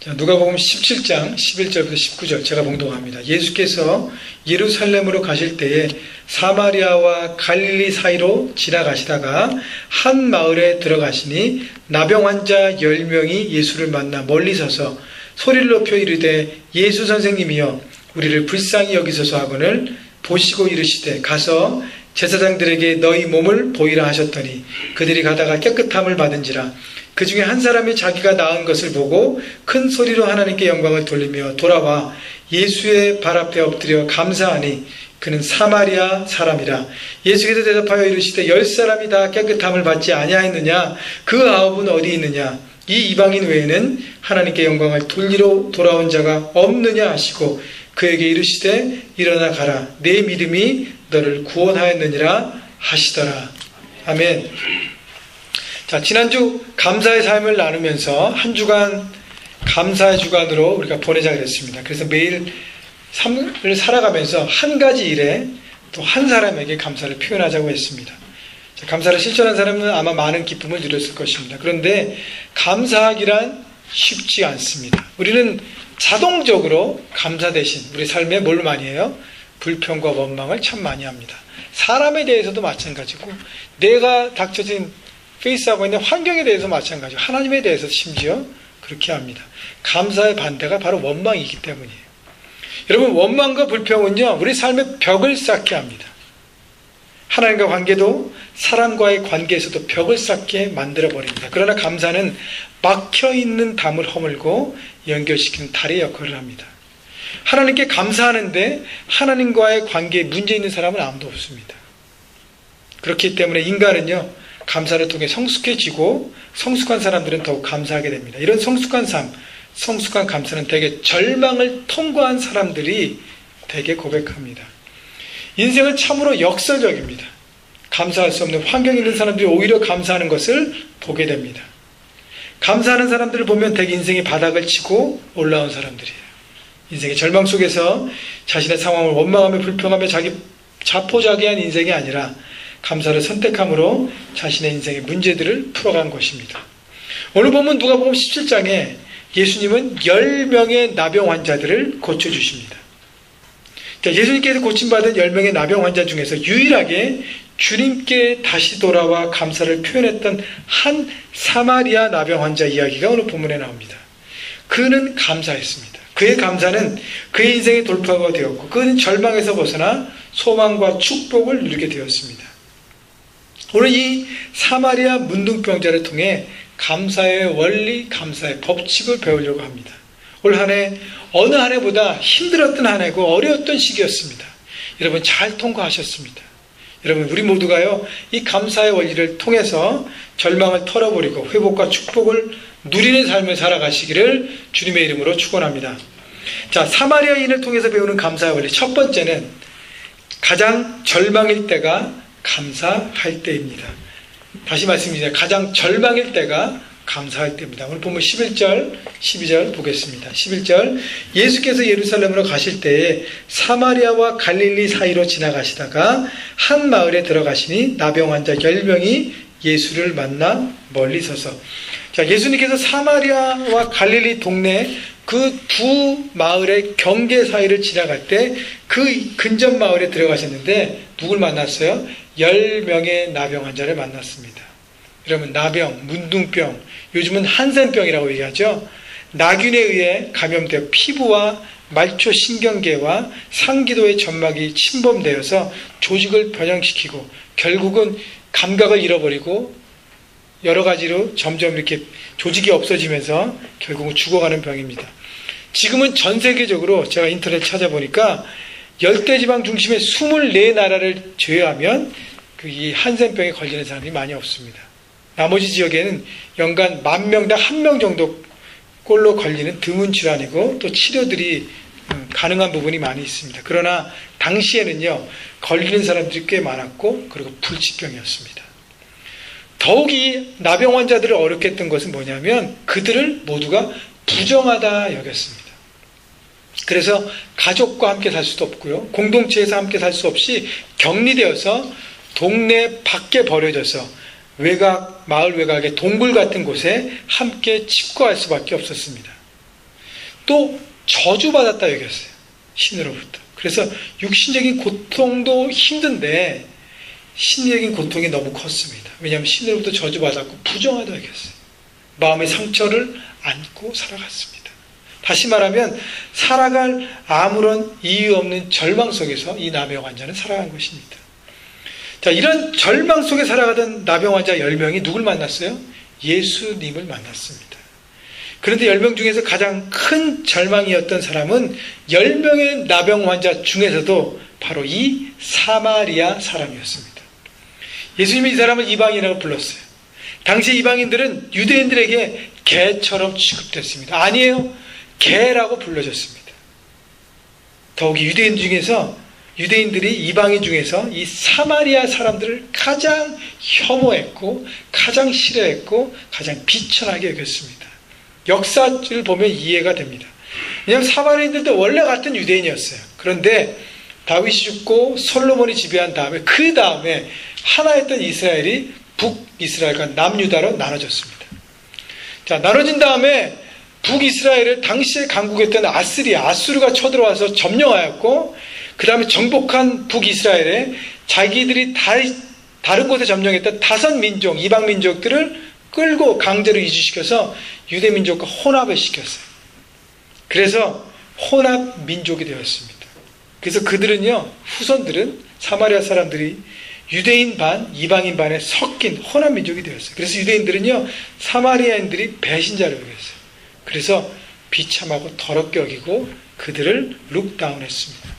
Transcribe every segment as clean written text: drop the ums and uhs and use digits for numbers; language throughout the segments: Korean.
자, 누가복음 17장 11절부터 19절 제가 봉독합니다. 예수께서 예루살렘으로 가실 때에 사마리아와 갈릴리 사이로 지나가시다가 한 마을에 들어가시니 나병 환자 10명이 예수를 만나 멀리 서서 소리를 높여 이르되 예수 선생님이여 우리를 불쌍히 여기소서 하거늘 보시고 이르시되 가서 제사장들에게 너희 몸을 보이라 하셨더니 그들이 가다가 깨끗함을 받은지라. 그 중에 한 사람이 자기가 나은 것을 보고 큰 소리로 하나님께 영광을 돌리며 돌아와 예수의 발 앞에 엎드려 감사하니 그는 사마리아 사람이라. 예수께서 대답하여 이르시되 10사람이 다 깨끗함을 받지 아니하였느냐? 그 9은 어디 있느냐? 이 이방인 외에는 하나님께 영광을 돌리러 돌아온 자가 없느냐 하시고 그에게 이르시되 일어나 가라. 내 믿음이 너를 구원하였느니라 하시더라. 아멘. 자, 지난주 감사의 삶을 나누면서 한 주간 감사의 주간으로 우리가 보내자 그랬습니다. 그래서 매일 삶을 살아가면서 한 가지 일에 또 한 사람에게 감사를 표현하자고 했습니다. 자, 감사를 실천한 사람은 아마 많은 기쁨을 누렸을 것입니다. 그런데 감사하기란 쉽지 않습니다. 우리는 자동적으로 감사 대신 우리 삶에 뭘 많이 해요? 불평과 원망을 참 많이 합니다. 사람에 대해서도 마찬가지고 내가 닥쳐진 페이스하고 있는 환경에 대해서 마찬가지고 하나님에 대해서도 심지어 그렇게 합니다. 감사의 반대가 바로 원망이기 때문이에요. 여러분, 원망과 불평은요 우리 삶의 벽을 쌓게 합니다. 하나님과 관계도 사람과의 관계에서도 벽을 쌓게 만들어버립니다. 그러나 감사는 막혀있는 담을 허물고 연결시키는 다리의 역할을 합니다. 하나님께 감사하는데 하나님과의 관계에 문제 있는 사람은 아무도 없습니다. 그렇기 때문에 인간은요 감사를 통해 성숙해지고 성숙한 사람들은 더욱 감사하게 됩니다. 이런 성숙한 삶, 성숙한 감사는 대개 절망을 통과한 사람들이 대개 고백합니다. 인생은 참으로 역설적입니다. 감사할 수 없는 환경에 있는 사람들이 오히려 감사하는 것을 보게 됩니다. 감사하는 사람들을 보면 대개 인생이 바닥을 치고 올라온 사람들이에요. 인생의 절망 속에서 자신의 상황을 원망하며 불평하며 자기 자포자기한 인생이 아니라 감사를 선택함으로 자신의 인생의 문제들을 풀어간 것입니다. 오늘 보면 누가복음 17장에 예수님은 10명의 나병 환자들을 고쳐주십니다. 예수님께서 고침받은 10명의 나병 환자 중에서 유일하게 주님께 다시 돌아와 감사를 표현했던 한 사마리아 나병 환자 이야기가 오늘 본문에 나옵니다. 그는 감사했습니다. 그의 감사는 그의 인생의 돌파가 되었고 그는 절망에서 벗어나 소망과 축복을 누리게 되었습니다. 오늘 이 사마리아 문둥병자를 통해 감사의 원리, 감사의 법칙을 배우려고 합니다. 올 한 해 어느 한 해보다 힘들었던 한 해고 어려웠던 시기였습니다. 여러분 잘 통과하셨습니다. 여러분 우리 모두가요 이 감사의 원리를 통해서 절망을 털어버리고 회복과 축복을 누리는 삶을 살아가시기를 주님의 이름으로 축원합니다. 자, 사마리아인을 통해서 배우는 감사의 원리 첫 번째는 가장 절망일 때가 감사할 때입니다. 다시 말씀드립니다. 가장 절망일 때가 감사할 때입니다. 오늘 보면 11절, 12절 보겠습니다. 11절 예수께서 예루살렘으로 가실 때에 사마리아와 갈릴리 사이로 지나가시다가 한 마을에 들어가시니 나병 환자 10명이 예수를 만나 멀리 서서 자, 예수님께서 사마리아와 갈릴리 동네 그 두 마을의 경계 사이를 지나갈 때 그 근접 마을에 들어가셨는데 누굴 만났어요? 10명의 나병 환자를 만났습니다. 여러분 나병, 문둥병, 요즘은 한센병이라고 얘기하죠. 나균에 의해 감염되어 피부와 말초 신경계와 상기도의 점막이 침범되어서 조직을 변형시키고 결국은 감각을 잃어버리고 여러 가지로 점점 이렇게 조직이 없어지면서 결국은 죽어가는 병입니다. 지금은 전 세계적으로 제가 인터넷 찾아보니까 열대지방 중심의 24나라를 제외하면 이 한센병에 걸리는 사람이 많이 없습니다. 나머지 지역에는 연간 10,000명당 1명 정도 꼴로 걸리는 드문 질환이고 또 치료들이 가능한 부분이 많이 있습니다. 그러나 당시에는요 걸리는 사람들이 꽤 많았고 그리고 불치병이었습니다. 더욱이 나병 환자들을 어렵게 했던 것은 뭐냐면 그들을 모두가 부정하다 여겼습니다. 그래서 가족과 함께 살 수도 없고요. 공동체에서 함께 살 수 없이 격리되어서 동네 밖에 버려져서 외곽, 마을 외곽의 동굴 같은 곳에 함께 칩거할 수밖에 없었습니다. 또 저주받았다 여겼어요. 신으로부터. 그래서 육신적인 고통도 힘든데 신적인 고통이 너무 컸습니다. 왜냐하면 신으로부터 저주받았고 부정하다 여겼어요. 마음의 상처를 안고 살아갔습니다. 다시 말하면 살아갈 아무런 이유 없는 절망 속에서 이 나병 환자는 살아간 것입니다. 자, 이런 절망 속에 살아가던 나병 환자 10명이 누굴 만났어요? 예수님을 만났습니다. 그런데 10명 중에서 가장 큰 절망이었던 사람은 10명의 나병 환자 중에서도 바로 이 사마리아 사람이었습니다. 예수님이 이 사람을 이방인이라고 불렀어요. 당시 이방인들은 유대인들에게 개처럼 취급됐습니다. 아니에요. 개라고 불러졌습니다. 더욱이 유대인들이 이방인 중에서 이 사마리아 사람들을 가장 혐오했고 가장 싫어했고 가장 비천하게 여겼습니다. 역사를 보면 이해가 됩니다. 왜냐하면 사마리아인들도 원래 같은 유대인이었어요. 그런데 다윗이 죽고 솔로몬이 지배한 다음에 그 다음에 하나였던 이스라엘이 북이스라엘과 남유다로 나눠졌습니다. 자, 나눠진 다음에 북이스라엘을 당시에 강국했던 아수르가 쳐들어와서 점령하였고 그 다음에 정복한 북이스라엘에 자기들이 다른 곳에 점령했던 다섯 민족, 이방 민족들을 끌고 강제로 이주시켜서 유대민족과 혼합을 시켰어요. 그래서 혼합 민족이 되었습니다. 그래서 그들은요, 후손들은 사마리아 사람들이 유대인 반, 이방인 반에 섞인 혼합 민족이 되었어요. 그래서 유대인들은요, 사마리아인들이 배신자로 여겼어요. 그래서 비참하고 더럽게 여기고 그들을 룩다운했습니다.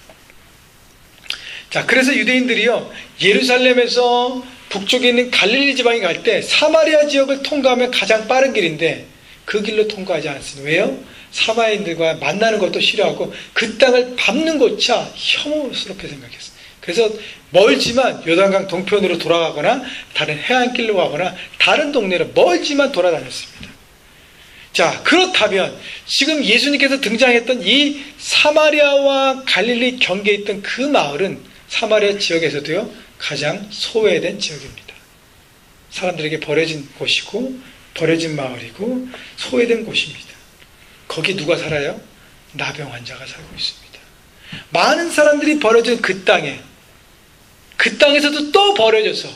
자, 그래서 유대인들이요, 예루살렘에서 북쪽에 있는 갈릴리 지방에 갈 때 사마리아 지역을 통과하면 가장 빠른 길인데 그 길로 통과하지 않았습니다. 왜요? 사마리아인들과 만나는 것도 싫어하고 그 땅을 밟는 것조차 혐오스럽게 생각했어요. 그래서 멀지만 요단강 동편으로 돌아가거나 다른 해안길로 가거나 다른 동네로 멀지만 돌아다녔습니다. 자, 그렇다면 지금 예수님께서 등장했던 이 사마리아와 갈릴리 경계에 있던 그 마을은 사마리아 지역에서도요, 가장 소외된 지역입니다. 사람들에게 버려진 곳이고 버려진 마을이고 소외된 곳입니다. 거기 누가 살아요? 나병 환자가 살고 있습니다. 많은 사람들이 버려진 그 땅에서도 또 버려져서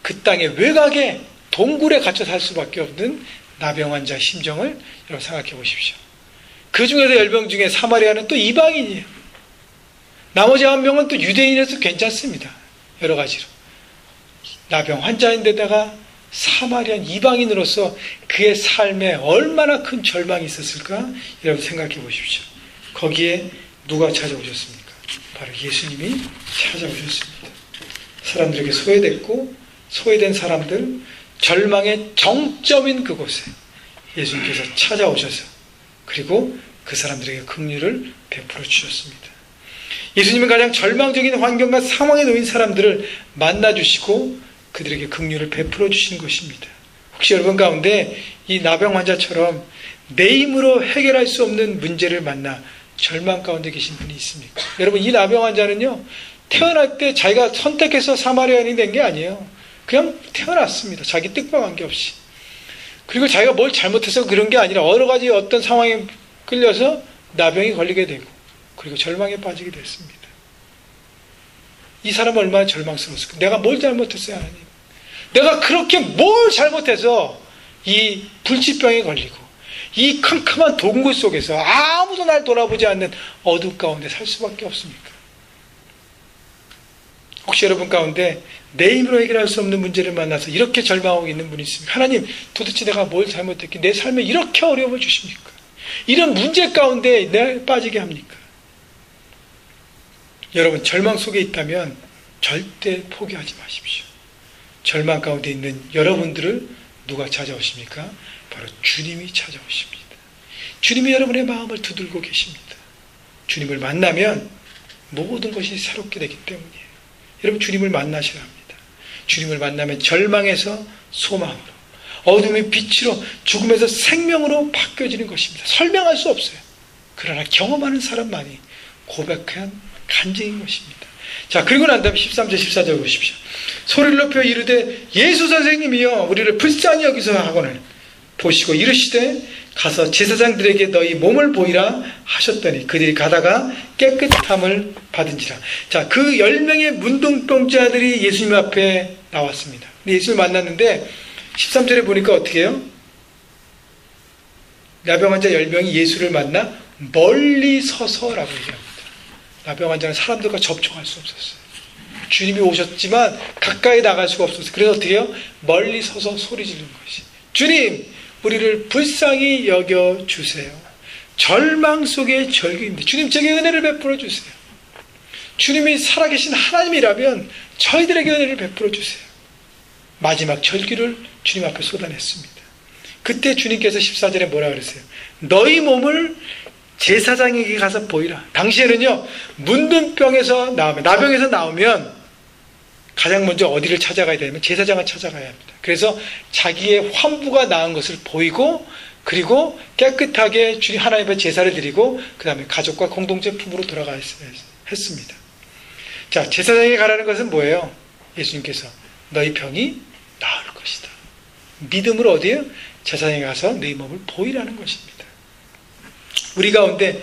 그 땅의 외곽에 동굴에 갇혀 살 수밖에 없는 나병 환자의 심정을 여러분 생각해 보십시오. 그 중에서 10명 중에 사마리아는 또 이방인이에요. 나머지 1명은 또 유대인이라서 괜찮습니다. 여러 가지로. 나병 환자인데다가 사마리안 이방인으로서 그의 삶에 얼마나 큰 절망이 있었을까? 여러분 생각해 보십시오. 거기에 누가 찾아오셨습니까? 바로 예수님이 찾아오셨습니다. 사람들에게 소외됐고 소외된 사람들, 절망의 정점인 그곳에 예수님께서 찾아오셔서 그리고 그 사람들에게 긍휼을 베풀어 주셨습니다. 예수님은 가장 절망적인 환경과 상황에 놓인 사람들을 만나주시고 그들에게 긍휼을 베풀어 주신 것입니다. 혹시 여러분 가운데 이 나병 환자처럼 내 힘으로 해결할 수 없는 문제를 만나 절망 가운데 계신 분이 있습니까? 여러분, 이 나병 환자는요, 태어날 때 자기가 선택해서 사마리아인이 된 게 아니에요. 그냥 태어났습니다. 자기 뜻과 관계없이. 그리고 자기가 뭘 잘못해서 그런 게 아니라 여러 가지 어떤 상황에 끌려서 나병이 걸리게 되고 그리고 절망에 빠지게 됐습니다. 이 사람은 얼마나 절망스러웠을까? 내가 뭘 잘못했어요, 하나님? 내가 그렇게 뭘 잘못해서 이 불치병에 걸리고 이 캄캄한 동굴 속에서 아무도 날 돌아보지 않는 어둠 가운데 살 수밖에 없습니까? 혹시 여러분 가운데 내 힘으로 해결할 수 없는 문제를 만나서 이렇게 절망하고 있는 분이 있습니까? 하나님, 도대체 내가 뭘 잘못했기에 내 삶에 이렇게 어려움을 주십니까? 이런 문제 가운데 내가 빠지게 합니까? 여러분, 절망 속에 있다면 절대 포기하지 마십시오. 절망 가운데 있는 여러분들을 누가 찾아오십니까? 바로 주님이 찾아오십니다. 주님이 여러분의 마음을 두들고 계십니다. 주님을 만나면 모든 것이 새롭게 되기 때문이에요. 여러분, 주님을 만나셔야 합니다. 주님을 만나면 절망에서 소망으로, 어둠의 빛으로, 죽음에서 생명으로 바뀌어지는 것입니다. 설명할 수 없어요. 그러나 경험하는 사람만이 고백한 간증인 것입니다. 자, 그리고 난 다음에 13절 14절 보십시오. 소리를 높여 이르되 예수 선생님이여 우리를 불쌍히 여기서 하거늘 보시고 이르시되 가서 제사장들에게 너희 몸을 보이라 하셨더니 그들이 가다가 깨끗함을 받은지라. 자, 그 10명의 문둥병자들이 예수님 앞에 나왔습니다. 예수를 만났는데 13절에 보니까 어떻게 해요? 나병 환자 10명이 예수를 만나 멀리 서서라고 얘기합니다. 나병 환자는 사람들과 접촉할 수 없었어요. 주님이 오셨지만 가까이 나갈 수가 없었어요. 그래서 어떻게 해요? 멀리 서서 소리 지르는 것이, 주님, 우리를 불쌍히 여겨주세요. 절망 속에 절규입니다. 주님, 제게 은혜를 베풀어 주세요. 주님이 살아계신 하나님이라면 저희들에게 은혜를 베풀어 주세요. 마지막 절규를 주님 앞에 쏟아냈습니다. 그때 주님께서 14절에 뭐라 그러세요? 너희 몸을 제사장에게 가서 보이라. 당시에는요, 문둥병에서 나오면, 나병에서 나오면 가장 먼저 어디를 찾아가야 되냐면 제사장을 찾아가야 합니다. 그래서 자기의 환부가 나은 것을 보이고, 그리고 깨끗하게 주님 하나님 앞에 제사를 드리고, 그 다음에 가족과 공동체 품으로 돌아가야 했습니다. 자, 제사장에게 가라는 것은 뭐예요? 예수님께서 너희 병이 나을 것이다. 믿음으로 어디에요? 제사장에 가서 너희 몸을 보이라는 것입니다. 우리 가운데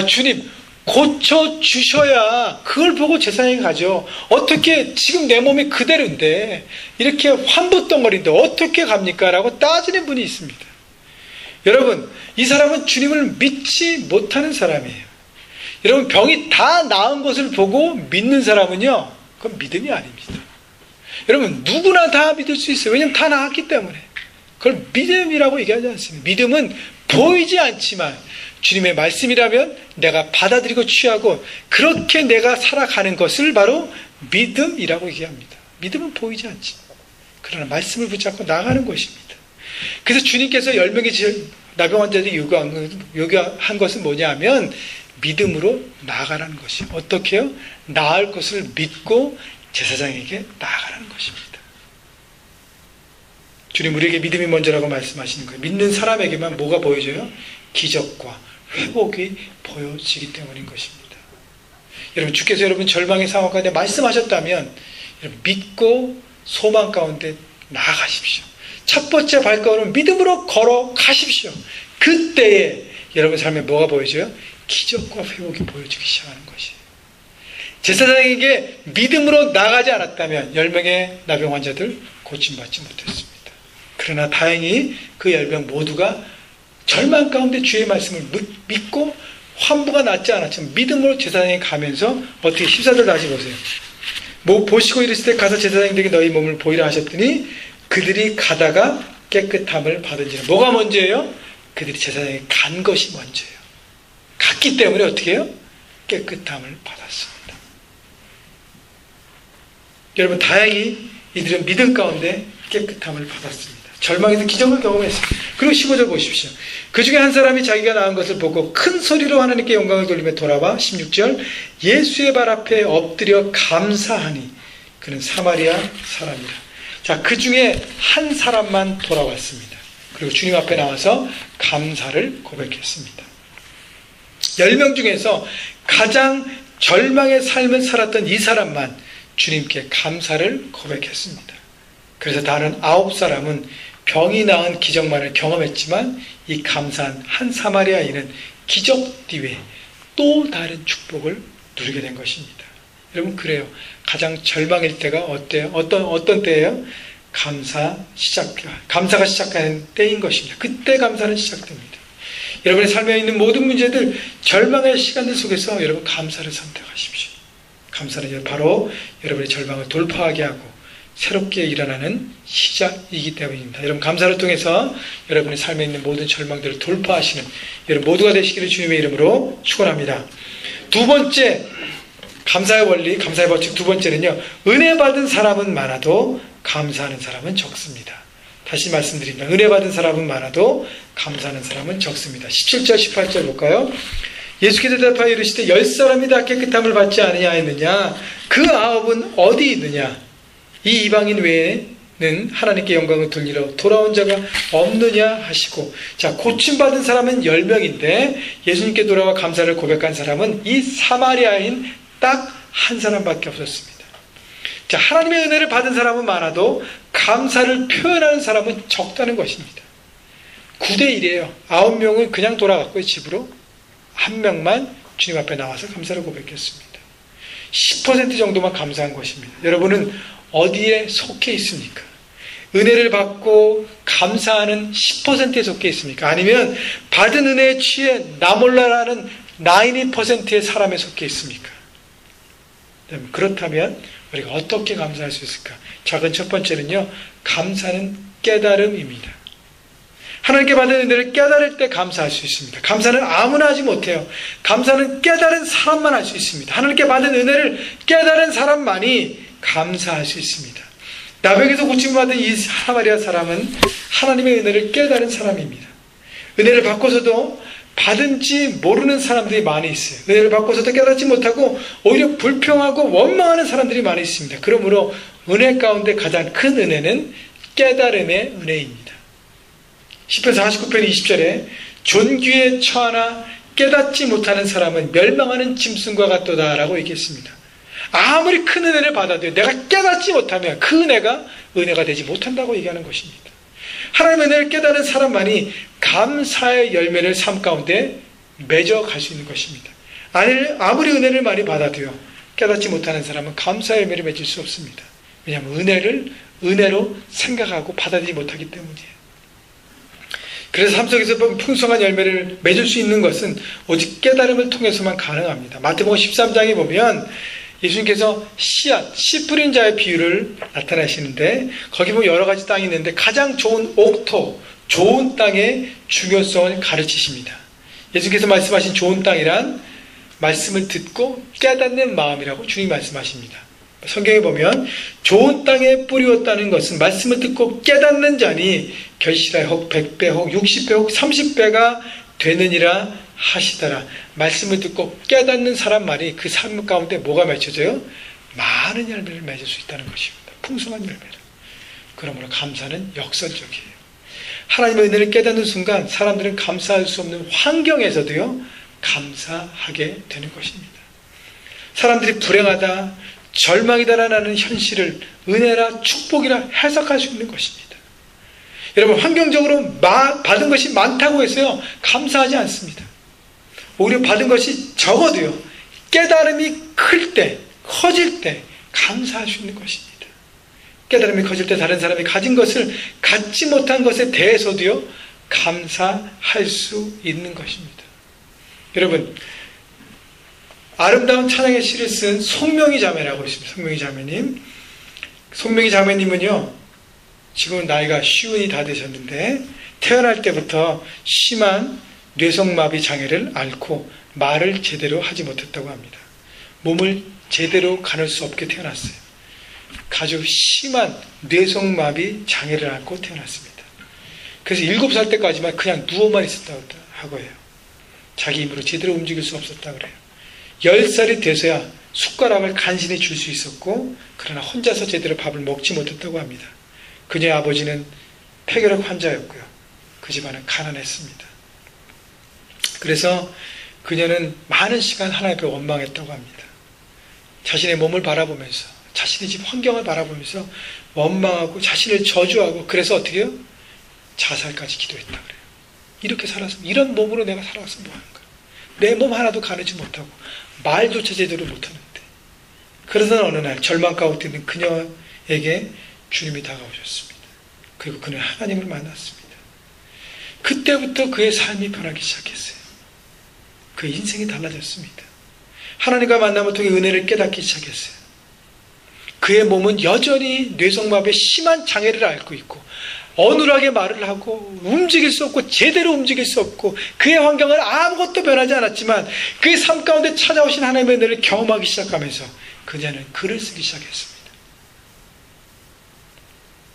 주님 고쳐주셔야 그걸 보고 제사장에 가죠. 어떻게 지금 내 몸이 그대로인데 이렇게 환부덩어리인데 어떻게 갑니까? 라고 따지는 분이 있습니다. 여러분, 이 사람은 주님을 믿지 못하는 사람이에요. 여러분, 병이 다 나은 것을 보고 믿는 사람은요, 그건 믿음이 아닙니다. 여러분, 누구나 다 믿을 수 있어요. 왜냐하면 다 나았기 때문에. 그걸 믿음이라고 얘기하지 않습니다. 믿음은 보이지 않지만 주님의 말씀이라면 내가 받아들이고 취하고 그렇게 내가 살아가는 것을 바로 믿음이라고 얘기합니다. 믿음은 보이지 않지, 그러나 말씀을 붙잡고 나가는 것입니다. 그래서 주님께서 10명의 나병 환자들이 요구한 것은 뭐냐 하면 믿음으로 나아가라는 것이에요. 어떻게 해요? 나을 것을 믿고 제사장에게 나아가라는 것입니다. 주님, 우리에게 믿음이 먼저라고 말씀하시는 거예요. 믿는 사람에게만 뭐가 보여져요? 기적과 회복이 보여지기 때문인 것입니다. 여러분, 주께서 여러분 절망의 상황 가운데 말씀하셨다면 여러분 믿고 소망 가운데 나아가십시오. 첫 번째 발걸음은 믿음으로 걸어가십시오. 그때에 여러분 삶에 뭐가 보여져요? 기적과 회복이 보여지기 시작하는 것이에요. 제사장에게 믿음으로 나가지 않았다면 10명의 나병 환자들 고침받지 못했습니다. 그러나 다행히 그 10명 모두가 절망 가운데 주의 말씀을 믿고 환부가 낫지 않았지만 믿음으로 제사장에 가면서 어떻게 14절 다시 보세요. 보시고 이르시되 가서 제사장들에게 너희 몸을 보이라 하셨더니 그들이 가다가 깨끗함을 받은지라. 뭐가 먼저예요? 그들이 제사장에 간 것이 먼저예요. 갔기 때문에 어떻게 해요? 깨끗함을 받았습니다. 여러분, 다행히 이들은 믿음 가운데 깨끗함을 받았습니다. 절망에서 기적을 경험했어요. 그리고 15절 보십시오. 그 중에 한 사람이 자기가 나은 것을 보고 큰 소리로 하나님께 영광을 돌리며 돌아와 16절 예수의 발 앞에 엎드려 감사하니 그는 사마리아 사람이라. 자, 그 중에 한 사람만 돌아왔습니다. 그리고 주님 앞에 나와서 감사를 고백했습니다. 10명 중에서 가장 절망의 삶을 살았던 이 사람만 주님께 감사를 고백했습니다. 그래서 다른 9사람은 병이 나은 기적만을 경험했지만 이 감사한 한 사마리아인은 기적 뒤에 또 다른 축복을 누리게 된 것입니다. 여러분, 그래요. 가장 절망일 때가 어때요? 어떤 때예요? 감사가 시작하는 때인 것입니다. 그때 감사는 시작됩니다. 여러분의 삶에 있는 모든 문제들, 절망의 시간들 속에서 여러분 감사를 선택하십시오. 감사는 바로 여러분의 절망을 돌파하게 하고 새롭게 일어나는 시작이기 때문입니다. 여러분, 감사를 통해서 여러분의 삶에 있는 모든 절망들을 돌파하시는 여러분 모두가 되시기를 주님의 이름으로 축원합니다. 두 번째, 감사의 원리, 감사의 법칙 두 번째는요, 은혜 받은 사람은 많아도 감사하는 사람은 적습니다. 다시 말씀드립니다. 은혜 받은 사람은 많아도 감사하는 사람은 적습니다. 17절 18절 볼까요? 예수께서 대답하여 이르시되 10사람이 다 깨끗함을 받지 않으냐 했느냐? 그 9은 어디 있느냐? 이 이방인 외에는 하나님께 영광을 돌리러 돌아온 자가 없느냐 하시고, 자, 고침받은 사람은 10명인데 예수님께 돌아와 감사를 고백한 사람은 이 사마리아인 딱 한 사람밖에 없었습니다. 자, 하나님의 은혜를 받은 사람은 많아도 감사를 표현하는 사람은 적다는 것입니다. 9대 1이에요. 9명은 그냥 돌아갔고요, 집으로. 1명만 주님 앞에 나와서 감사를 고백했습니다. 10% 정도만 감사한 것입니다. 여러분은 어디에 속해 있습니까? 은혜를 받고 감사하는 10%에 속해 있습니까? 아니면 받은 은혜에 취해 나 몰라라는 90%의 사람에 속해 있습니까? 그렇다면 우리가 어떻게 감사할 수 있을까? 작은 첫 번째는요, 감사는 깨달음입니다. 하나님께 받은 은혜를 깨달을 때 감사할 수 있습니다. 감사는 아무나 하지 못해요. 감사는 깨달은 사람만 할 수 있습니다. 하나님께 받은 은혜를 깨달은 사람만이 감사할 수 있습니다. 나병에서 고침을 받은 이 사마리아 사람은 하나님의 은혜를 깨달은 사람입니다. 은혜를 받고서도 받은지 모르는 사람들이 많이 있어요. 은혜를 받고서도 깨닫지 못하고 오히려 불평하고 원망하는 사람들이 많이 있습니다. 그러므로 은혜 가운데 가장 큰 은혜는 깨달음의 은혜입니다. 시편 49편 20절에 존귀에 처하나 깨닫지 못하는 사람은 멸망하는 짐승과 같도다라고 얘기했습니다. 아무리 큰 은혜를 받아도 내가 깨닫지 못하면 그 은혜가 되지 못한다고 얘기하는 것입니다. 하나님의 은혜를 깨달은 사람만이 감사의 열매를 삶 가운데 맺어갈 수 있는 것입니다. 아무리 은혜를 많이 받아도요, 깨닫지 못하는 사람은 감사의 열매를 맺을 수 없습니다. 왜냐하면 은혜를 은혜로 생각하고 받아들이지 못하기 때문이에요. 그래서 삶 속에서 풍성한 열매를 맺을 수 있는 것은 오직 깨달음을 통해서만 가능합니다. 마태복음 13장에 보면 예수님께서 씨앗, 씨 뿌린 자의 비유를 나타내시는데 거기 보면 여러 가지 땅이 있는데 가장 좋은 옥토, 좋은 땅의 중요성을 가르치십니다. 예수님께서 말씀하신 좋은 땅이란 말씀을 듣고 깨닫는 마음이라고 주님 말씀하십니다. 성경에 보면 좋은 땅에 뿌리었다는 것은 말씀을 듣고 깨닫는 자니 결실하여 혹 100배, 혹 60배, 혹 30배가 되느니라 하시더라. 말씀을 듣고 깨닫는 사람만이 그 삶 가운데 뭐가 맺혀져요? 많은 열매를 맺을 수 있다는 것입니다. 풍성한 열매를. 그러므로 감사는 역설적이에요. 하나님의 은혜를 깨닫는 순간 사람들은 감사할 수 없는 환경에서도요, 감사하게 되는 것입니다. 사람들이 불행하다, 절망이다라는 현실을 은혜라 축복이라 해석할 수 있는 것입니다. 여러분, 환경적으로 받은 것이 많다고 해서요, 감사하지 않습니다. 오히려 받은 것이 적어도요, 깨달음이 클 때, 커질 때 감사할 수 있는 것입니다. 깨달음이 커질 때 다른 사람이 가진 것을 갖지 못한 것에 대해서도요, 감사할 수 있는 것입니다. 여러분, 아름다운 찬양의 시를 쓴 송명희 자매라고 있습니다. 송명희 자매님. 송명희 자매님은요, 지금 나이가 50이 다 되셨는데 태어날 때부터 심한 뇌성마비 장애를 앓고 말을 제대로 하지 못했다고 합니다. 몸을 제대로 가눌 수 없게 태어났어요. 아주 심한 뇌성마비 장애를 앓고 태어났습니다. 그래서 7살 때까지만 그냥 누워만 있었다고 하고요. 자기 힘으로 제대로 움직일 수 없었다고 그래요. 10살이 돼서야 숟가락을 간신히 줄 수 있었고, 그러나 혼자서 제대로 밥을 먹지 못했다고 합니다. 그녀의 아버지는 폐결핵 환자였고요. 그 집안은 가난했습니다. 그래서 그녀는 많은 시간 하나님 앞에 원망했다고 합니다. 자신의 몸을 바라보면서, 자신의 집 환경을 바라보면서 원망하고 자신을 저주하고, 그래서 어떻게 해요? 자살까지 기도했다고 그래요. 이렇게 살았으면, 이런 몸으로 내가 살았으면 뭐하는가? 내 몸 하나도 가누지 못하고 말조차 제대로 못하는데. 그러던 어느 날 절망 가운데 있는 그녀에게 주님이 다가오셨습니다. 그리고 그는 하나님을 만났습니다. 그때부터 그의 삶이 변하기 시작했어요. 그의 인생이 달라졌습니다. 하나님과 만남을 통해 은혜를 깨닫기 시작했어요. 그의 몸은 여전히 뇌성마비의 심한 장애를 앓고 있고, 어눌하게 말을 하고 움직일 수 없고 제대로 움직일 수 없고, 그의 환경은 아무것도 변하지 않았지만 그의 삶 가운데 찾아오신 하나님의 은혜를 경험하기 시작하면서 그녀는 글을 쓰기 시작했습니다.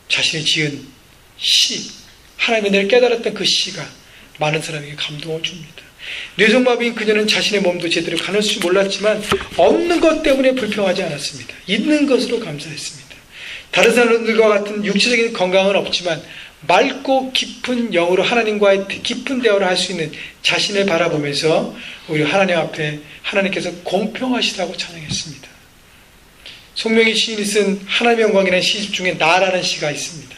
자신이 지은 시, 하나님의 은혜를 깨달았던 그 시가 많은 사람에게 감동을 줍니다. 뇌성마비인 그녀는 자신의 몸도 제대로 가눌 줄 몰랐지만 없는 것 때문에 불평하지 않았습니다. 있는 것으로 감사했습니다. 다른 사람들과 같은 육체적인 건강은 없지만 맑고 깊은 영으로 하나님과의 깊은 대화를 할 수 있는 자신을 바라보면서 오히려 하나님 앞에 하나님께서 공평하시다고 찬양했습니다. 송명희 시인이 쓴 하나님의 영광이라는 시집 중에 나라는 시가 있습니다.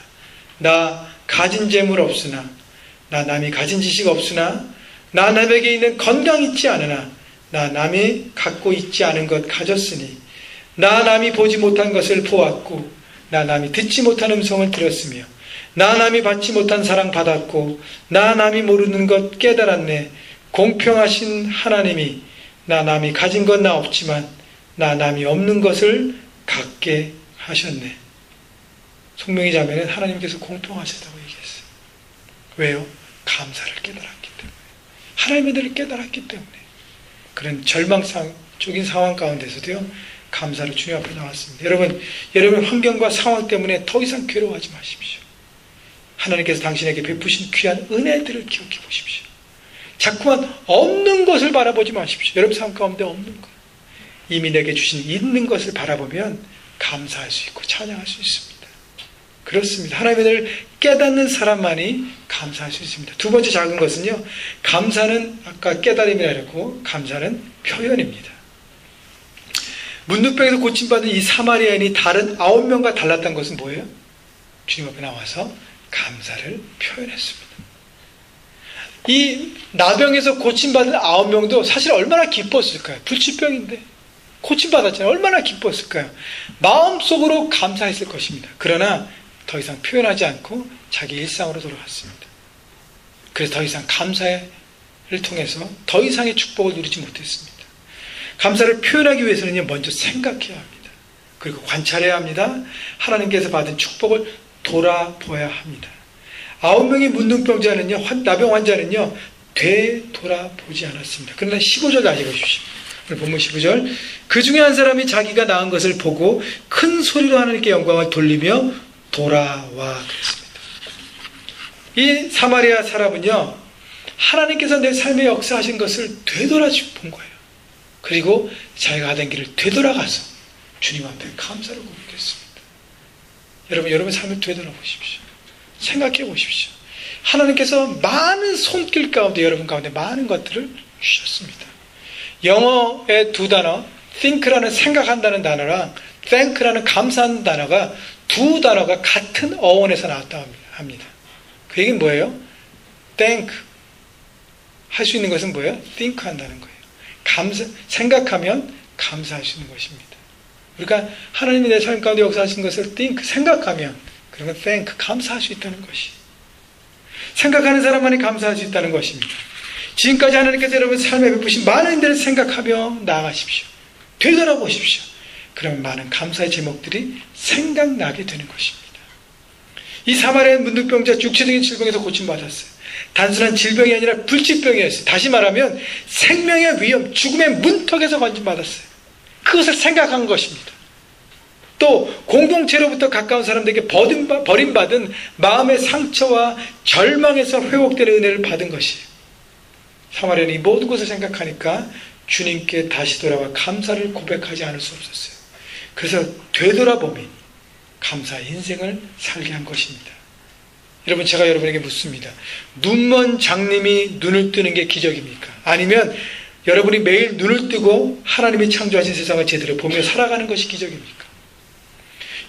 나 가진 재물 없으나 나 남이 가진 지식 없으나 나 남에게 있는 건강 있지 않으나 나 남이 갖고 있지 않은 것 가졌으니 나 남이 보지 못한 것을 보았고 나 남이 듣지 못한 음성을 들었으며 나 남이 받지 못한 사랑 받았고 나 남이 모르는 것 깨달았네. 공평하신 하나님이 나 남이 가진 건 나 없지만 나 남이 없는 것을 갖게 하셨네. 송명희 자매는 하나님께서 공평하시다고 얘기했어요. 왜요? 감사를 깨달았기 때문에. 하나님의 은혜를 깨달았기 때문에. 그런 절망적인 상황 가운데서도요, 감사를 주님 앞에 나왔습니다. 여러분 환경과 상황 때문에 더 이상 괴로워하지 마십시오. 하나님께서 당신에게 베푸신 귀한 은혜들을 기억해 보십시오. 자꾸만 없는 것을 바라보지 마십시오. 여러분 삶 가운데 없는 것. 이미 내게 주신 있는 것을 바라보면 감사할 수 있고 찬양할 수 있습니다. 그렇습니다. 하나님의 은혜를 깨닫는 사람만이 감사할 수 있습니다. 두 번째 작은 것은요, 감사는 아까 깨달음이라 그랬고 감사는 표현입니다. 문둥병에서 고침받은 이 사마리아인이 다른 9명과 달랐던 것은 뭐예요? 주님 앞에 나와서 감사를 표현했습니다. 이 나병에서 고침받은 9명도 사실 얼마나 기뻤을까요? 불치병인데 고침받았잖아요. 얼마나 기뻤을까요? 마음속으로 감사했을 것입니다. 그러나 더 이상 표현하지 않고 자기 일상으로 돌아갔습니다. 그래서 더 이상 감사를 통해서 더 이상의 축복을 누리지 못했습니다. 감사를 표현하기 위해서는 먼저 생각해야 합니다. 그리고 관찰해야 합니다. 하나님께서 받은 축복을 돌아보아야 합니다. 9명의 문둥병자는요, 나병 환자는요, 되돌아보지 않았습니다. 그러나 15절 다시 보십시오. 오늘 본문 15절. 그 중에 한 사람이 자기가 낳은 것을 보고 큰 소리로 하나님께 영광을 돌리며 돌아와 그랬습니다. 이 사마리아 사람은요, 하나님께서 내 삶에 역사하신 것을 되돌아 본 거예요. 그리고 자기가 하던 길을 되돌아가서 주님 앞에 감사를 고백했습니다. 여러분 삶을 되돌아 보십시오. 생각해 보십시오. 하나님께서 많은 손길 가운데 여러분 가운데 많은 것들을 주셨습니다. 영어의 두 단어, think라는 생각한다는 단어랑 thank라는 감사하는 단어가 두 단어가 같은 어원에서 나왔다고 합니다. 그 얘기는 뭐예요? thank 할 수 있는 것은 뭐예요? think 한다는 거예요. 생각하면 감사할 수 있는 것입니다. 그러니까 하나님이 내 삶 가운데 역사하신 것을 think, 생각하면 그러면 thank, 감사할 수 있다는 것이. 생각하는 사람만이 감사할 수 있다는 것입니다. 지금까지 하나님께서 여러분 삶에 베푸신 많은 일들을 생각하며 나아가십시오. 되돌아보십시오. 그러면 많은 감사의 제목들이 생각나게 되는 것입니다. 이 사마리아 문둥병자 육체적인 질병에서 고침받았어요. 단순한 질병이 아니라 불치병이었어요. 다시 말하면 생명의 위험, 죽음의 문턱에서 건진받았어요. 그것을 생각한 것입니다. 또 공동체로부터 가까운 사람들에게 버림받은 마음의 상처와 절망에서 회복되는 은혜를 받은 것이에요. 사마리아는 이 모든 것을 생각하니까 주님께 다시 돌아와 감사를 고백하지 않을 수 없었어요. 그래서 되돌아봄이 감사의 인생을 살게 한 것입니다. 여러분, 제가 여러분에게 묻습니다. 눈먼 장님이 눈을 뜨는 게 기적입니까? 아니면 여러분이 매일 눈을 뜨고 하나님이 창조하신 세상을 제대로 보며 살아가는 것이 기적입니까?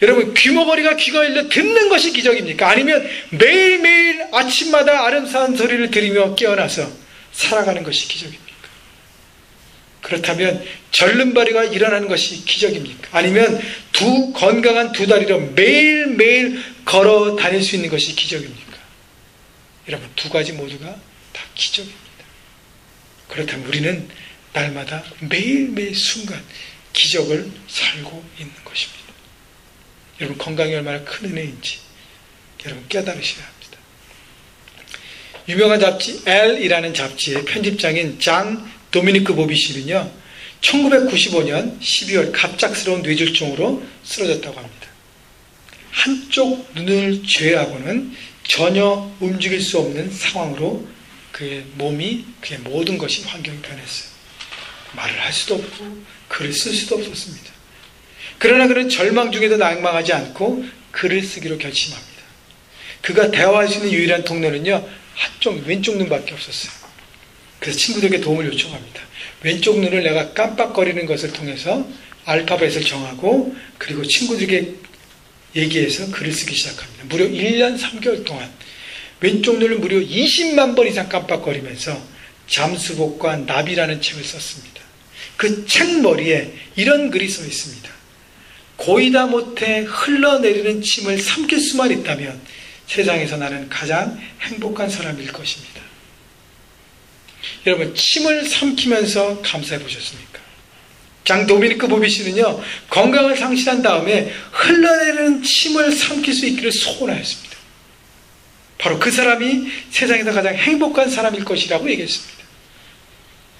여러분, 귀머거리가 귀가 열려 듣는 것이 기적입니까? 아니면 매일매일 아침마다 아름다운 소리를 들으며 깨어나서 살아가는 것이 기적입니까? 그렇다면 절름발이가 일어나는 것이 기적입니까? 아니면 건강한 두 다리로 매일매일 걸어 다닐 수 있는 것이 기적입니까? 여러분, 두 가지 모두가 다 기적입니다. 그렇다면 우리는 날마다 매일매일 순간 기적을 살고 있는 것입니다. 여러분, 건강이 얼마나 큰 은혜인지 여러분 깨달으셔야 합니다. 유명한 잡지 L이라는 잡지의 편집장인 장 도미니크 보비시는요, 1995년 12월 갑작스러운 뇌졸중으로 쓰러졌다고 합니다. 한쪽 눈을 제외하고는 전혀 움직일 수 없는 상황으로 그의 몸이, 그의 모든 것이 환경이 변했어요. 말을 할 수도 없고 글을 쓸 수도 없었습니다. 그러나 그는 절망 중에도 낙망하지 않고 글을 쓰기로 결심합니다. 그가 대화할 수 있는 유일한 통로는요, 왼쪽 눈밖에 없었어요. 그래서 친구들에게 도움을 요청합니다. 왼쪽 눈을 내가 깜빡거리는 것을 통해서 알파벳을 정하고 그리고 친구들에게 얘기해서 글을 쓰기 시작합니다. 무려 1년 3개월 동안 왼쪽 눈을 무려 20만 번 이상 깜빡거리면서 잠수복과 나비라는 책을 썼습니다. 그 책머리에 이런 글이 써 있습니다. 고이다 못해 흘러내리는 침을 삼킬 수만 있다면 세상에서 나는 가장 행복한 사람일 것입니다. 여러분, 침을 삼키면서 감사해 보셨습니까? 장 도미니크 보비시는요, 건강을 상실한 다음에 흘러내리는 침을 삼킬 수 있기를 소원하였습니다. 바로 그 사람이 세상에서 가장 행복한 사람일 것이라고 얘기했습니다.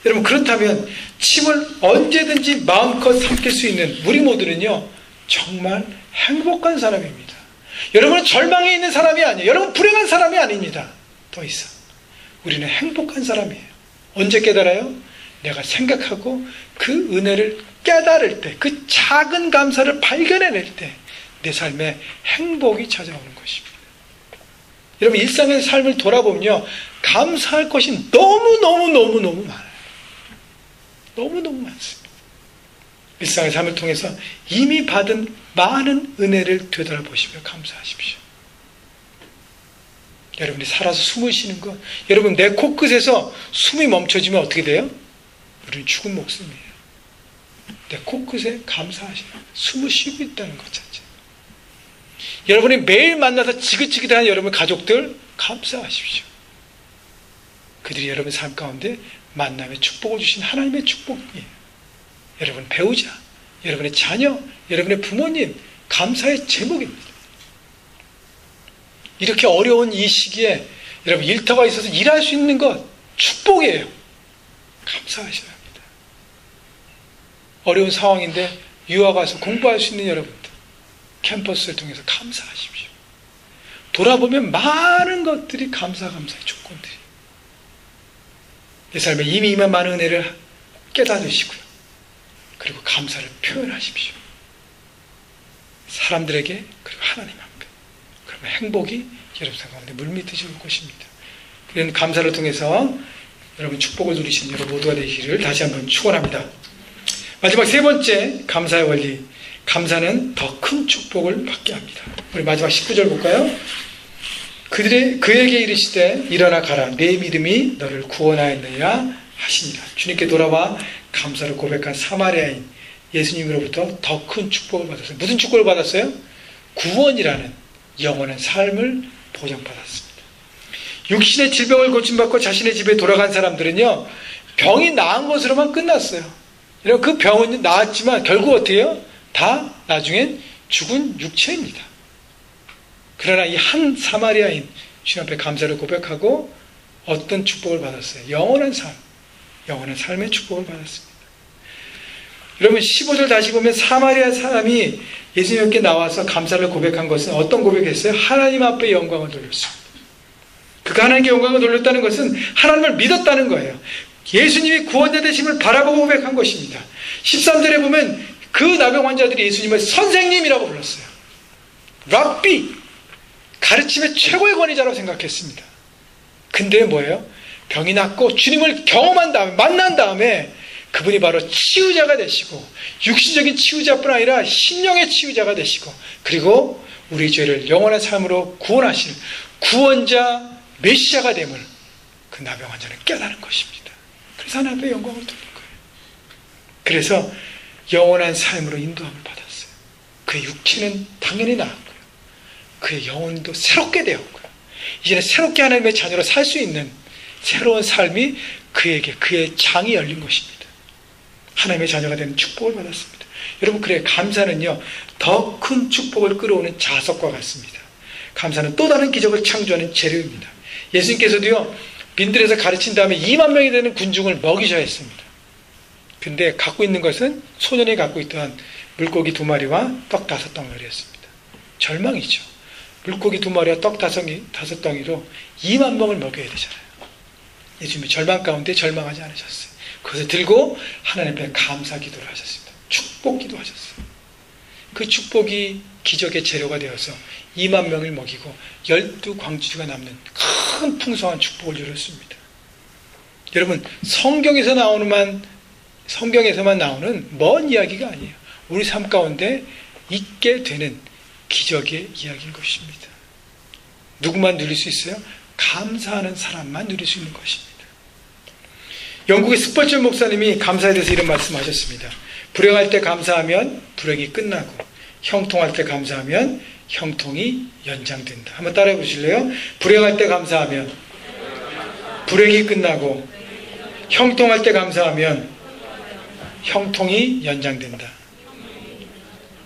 여러분, 그렇다면 침을 언제든지 마음껏 삼킬 수 있는 우리 모두는요, 정말 행복한 사람입니다. 여러분은 절망에 있는 사람이 아니에요. 여러분 불행한 사람이 아닙니다. 더 이상 우리는 행복한 사람이에요. 언제 깨달아요? 내가 생각하고 그 은혜를 깨달을 때, 그 작은 감사를 발견해낼 때 내 삶에 행복이 찾아오는 것입니다. 여러분, 일상의 삶을 돌아보면요, 감사할 것이 너무너무 많아요. 너무너무 많습니다. 일상의 삶을 통해서 이미 받은 많은 은혜를 되돌아보시며 감사하십시오. 여러분이 살아서 숨을 쉬는 것, 여러분 내 코끝에서 숨이 멈춰지면 어떻게 돼요? 우리는 죽은 목숨이에요. 내 코끝에 감사하시라. 숨을 쉬고 있다는 것 자체. 여러분이 매일 만나서 지긋지긋한 여러분 가족들 감사하십시오. 그들이 여러분 삶 가운데 만남의 축복을 주신 하나님의 축복이에요. 여러분 배우자, 여러분의 자녀, 여러분의 부모님 감사의 제목입니다. 이렇게 어려운 이 시기에 여러분 일터가 있어서 일할 수 있는 것 축복이에요. 감사하셔야 합니다. 어려운 상황인데 유학 와서 공부할 수 있는 여러분들 캠퍼스를 통해서 감사하십시오. 돌아보면 많은 것들이 감사의 조건들이 내 삶에 이미 임한 많은 은혜를 깨닫으시고요. 그리고 감사를 표현하십시오. 사람들에게 그리고 하나님 앞에. 그러면 행복이 여러분 가운데 물밀듯이 올 것입니다. 이런 감사를 통해서 여러분 축복을 누리시는 여러분 모두가 되시기를 다시 한번 축원합니다. 마지막 세 번째 감사의 원리. 감사는 더 큰 축복을 받게 합니다. 우리 마지막 19절 볼까요? 그에게 이르시되 일어나 가라. 내 믿음이 너를 구원하였느니라 하시니라. 주님께 돌아와 감사를 고백한 사마리아인 예수님으로부터 더 큰 축복을 받았어요. 무슨 축복을 받았어요? 구원이라는 영원한 삶을 보장받았습니다. 육신의 질병을 고침받고 자신의 집에 돌아간 사람들은요, 병이 나은 것으로만 끝났어요. 그 병은 나았지만 결국 어떻게 해요? 다 나중엔 죽은 육체입니다. 그러나 이 한 사마리아인 주님 앞에 감사를 고백하고 어떤 축복을 받았어요? 영원한 삶, 영원한 삶의 축복을 받았습니다. 여러분 15절 다시 보면 사마리아 사람이 예수님께 나와서 감사를 고백한 것은 어떤 고백했어요? 하나님 앞에 영광을 돌렸습니다. 그가 하나님께 영광을 돌렸다는 것은 하나님을 믿었다는 거예요. 예수님이 구원자 되심을 바라보고 고백한 것입니다. 13절에 보면 그 나병 환자들이 예수님을 선생님이라고 불렀어요. 랍비, 가르침의 최고의 권위자라고 생각했습니다. 근데 뭐예요? 병이 낫고 주님을 경험한 다음에, 만난 다음에 그분이 바로 치유자가 되시고 육신적인 치유자뿐 아니라 심령의 치유자가 되시고 그리고 우리 죄를 영원한 삶으로 구원하시는 구원자 메시아가 됨을 그 나병 환자는 깨달은 것입니다. 그래서 하나님 앞에 영광을 돌린 거예요. 그래서 영원한 삶으로 인도함을 받았어요. 그의 육체는 당연히 나았고요. 그의 영혼도 새롭게 되었고요. 이제는 새롭게 하나님의 자녀로 살 수 있는 새로운 삶이 그에게 그의 장이 열린 것입니다. 하나님의 자녀가 되는 축복을 받았습니다. 여러분, 그래 감사는요 더 큰 축복을 끌어오는 자석과 같습니다. 감사는 또 다른 기적을 창조하는 재료입니다. 예수님께서도요 빈들에서 가르친 다음에 2만 명이 되는 군중을 먹이셔야 했습니다. 근데 갖고 있는 것은 소년이 갖고 있던 물고기 2마리와 떡 5덩어리였습니다. 절망이죠. 물고기 2마리와 떡 5덩이로 2만 명을 먹여야 되잖아요. 예수님이 절망 가운데 절망하지 않으셨어요. 그것을 들고 하나님 앞에 감사 기도를 하셨습니다. 축복 기도하셨어요. 그 축복이 기적의 재료가 되어서 2만 명을 먹이고 12광주가 남는 큰 풍성한 축복을 이뤘습니다. 여러분, 성경에서만 나오는 먼 이야기가 아니에요. 우리 삶 가운데 있게 되는 기적의 이야기인 것입니다. 누구만 누릴 수 있어요? 감사하는 사람만 누릴 수 있는 것입니다. 영국의 스펄전 목사님이 감사에 대해서 이런 말씀하셨습니다. 불행할 때 감사하면 불행이 끝나고 형통할 때 감사하면 형통이 연장된다. 한번 따라해 보실래요? 불행할 때 감사하면 불행이 끝나고 형통할 때 감사하면 형통이 연장된다.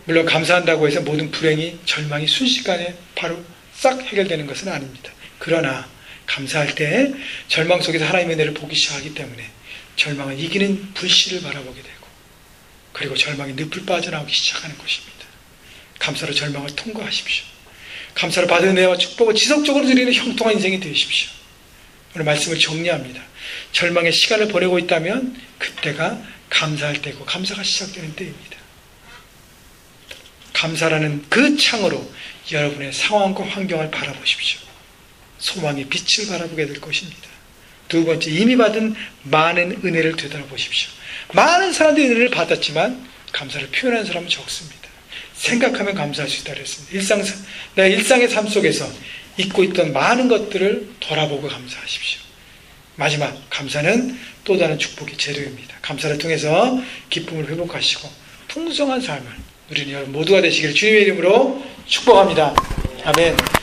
물론 감사한다고 해서 모든 불행이 절망이 순식간에 바로 싹 해결되는 것은 아닙니다. 그러나 감사할 때 절망 속에서 하나님의 은혜를 보기 시작하기 때문에 절망을 이기는 불씨를 바라보게 되고 그리고 절망이 늪을 빠져나오기 시작하는 것입니다. 감사로 절망을 통과하십시오. 감사로 받은 은혜와 축복을 지속적으로 누리는 형통한 인생이 되십시오. 오늘 말씀을 정리합니다. 절망의 시간을 보내고 있다면 그때가 감사할 때고 감사가 시작되는 때입니다. 감사라는 그 창으로 여러분의 상황과 환경을 바라보십시오. 소망의 빛을 바라보게 될 것입니다. 두 번째, 이미 받은 많은 은혜를 되돌아보십시오. 많은 사람들이 은혜를 받았지만 감사를 표현하는 사람은 적습니다. 생각하면 감사할 수 있다고 했습니다. 내가 일상의 삶 속에서 잊고 있던 많은 것들을 돌아보고 감사하십시오. 마지막, 감사는 또 다른 축복의 재료입니다. 감사를 통해서 기쁨을 회복하시고 풍성한 삶을 누리는 여러분 모두가 되시기를 주님의 이름으로 축복합니다. 아멘.